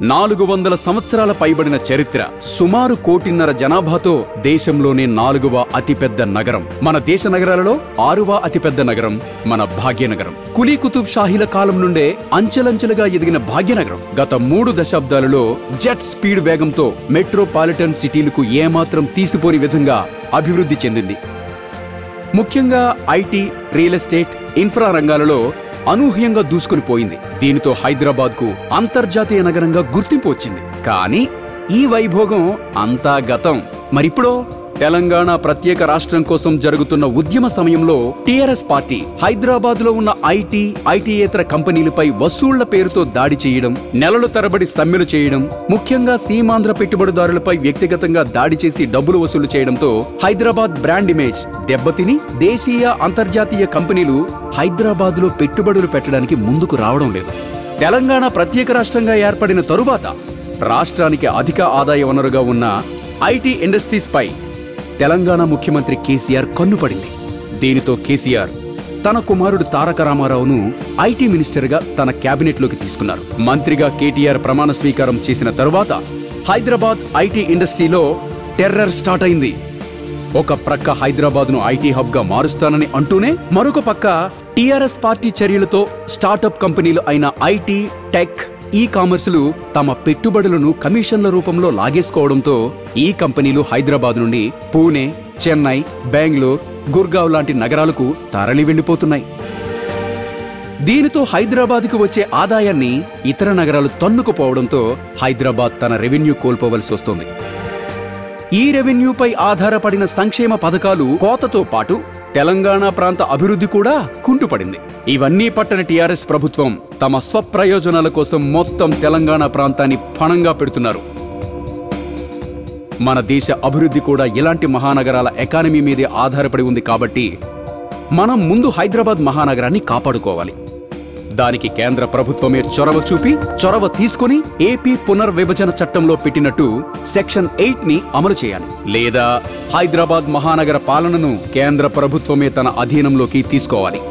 400 సంవత్సరాల పైబడిన చరిత్ర, సుమారు 1.5 కోటి జనాభాతో దేశంలోనే 4వ అతిపెద్ద నగరం. మన దేశ నగరాలలో 6వ అతిపెద్ద నగరం మన భాగ్యనగరం. కులీ కుతుబ్ షాహీల కాలం నుండే అంచెలంచెలుగా ఎదిగిన భాగ్యనగరం గత 3 దశాబ్దాలలో జెట్ స్పీడ్ వేగంతో మెట్రోపాలిటన్ సిటీలకు ఏమాత్రం తీసిపోని విధంగా అభివృద్ధి చెందింది. ముఖ్యంగా ఐటీ, రియల్ ఎస్టేట్, ఇన్ఫ్రా రంగాలలో అనూహ్యంగా దూసుకుని పోయింది. దీనితో హైదరాబాద్ కు అంతర్జాతీయ నగరంగా గుర్తింపు వచ్చింది. కానీ ఈ వైభోగం అంతా గతం. మరిప్పుడో తెలంగాణ ప్రత్యేక రాష్ట్రం కోసం జరుగుతున్న ఉద్యమ సమయంలో టీఆర్ఎస్ పార్టీ హైదరాబాద్ లో ఉన్న ఐటీయేతర కంపెనీలపై వసూళ్ల పేరుతో దాడి చేయడం, నెలల తరబడి సమ్మెలు చేయడం, ముఖ్యంగా సీమాంధ్ర పెట్టుబడిదారులపై వ్యక్తిగతంగా దాడి చేసి డబ్బులు వసూలు చేయడంతో హైదరాబాద్ బ్రాండ్ ఇమేజ్ దెబ్బతిని దేశీయ, అంతర్జాతీయ కంపెనీలు హైదరాబాద్ లో పెట్టుబడులు పెట్టడానికి ముందుకు రావడం లేదు. తెలంగాణ ప్రత్యేక రాష్ట్రంగా ఏర్పడిన తరువాత రాష్ట్రానికి అధిక ఆదాయ వనరుగా ఉన్న ఐటీ ఇండస్ట్రీస్ పై తెలంగాణ ముఖ్యమంత్రి కేసీఆర్ కన్నుపడింది. దీనితో కేసీఆర్ తన కుమారుడు తారక రామారావును ఐటీ మినిస్టర్గా తన క్యాబినెట్లోకి తీసుకున్నారు. మంత్రిగా కేటీఆర్ ప్రమాణ స్వీకారం చేసిన తరువాత హైదరాబాద్ ఐటీ ఇండస్ట్రీలో టెర్రర్ స్టార్ట్ అయింది. ఒక ప్రక్క హైదరాబాద్ను ఐటీ హబ్గా మారుస్తానని అంటూనే మరొక పక్క టీఆర్ఎస్ పార్టీ చర్యలతో స్టార్టప్ కంపెనీలు అయిన ఐటీ, టెక్, ఈ కామర్సులు తమ పెట్టుబడులను కమిషన్ల రూపంలో లాగేసుకోవడంతో ఈ కంపెనీలు హైదరాబాద్ నుండి పూణే, చెన్నై, బెంగళూరు, గుర్గావ్ లాంటి నగరాలకు తరలి వెళ్లిపోతున్నాయి. దీనితో హైదరాబాద్కు వచ్చే ఆదాయాన్ని ఇతర నగరాలు తన్నుకుపోవడంతో హైదరాబాద్ తన రెవెన్యూ కోల్పోవలసి వస్తోంది. ఈ రెవెన్యూపై ఆధారపడిన సంక్షేమ పథకాలు కోతతో పాటు తెలంగాణ ప్రాంత అభివృద్ధి కూడా కుంటుపడింది. ఇవన్నీ పట్టని టీఆర్ఎస్ ప్రభుత్వం తమ స్వప్రయోజనాల కోసం మొత్తం తెలంగాణ ప్రాంతాన్ని పణంగా పెడుతున్నారు. మన దేశ అభివృద్ధి కూడా ఇలాంటి మహానగరాల ఎకానమీ మీదే ఆధారపడి ఉంది. కాబట్టి మనం ముందు హైదరాబాద్ మహానగరాన్ని కాపాడుకోవాలి. దానికి కేంద్ర ప్రభుత్వమే చొరవ తీసుకుని ఏపీ పునర్విభజన చట్టంలో పెట్టినట్టు సెక్షన్ 8ని అమలు చేయాలి. లేదా హైదరాబాద్ మహానగర పాలనను కేంద్ర ప్రభుత్వమే తన అధీనంలోకి తీసుకోవాలి.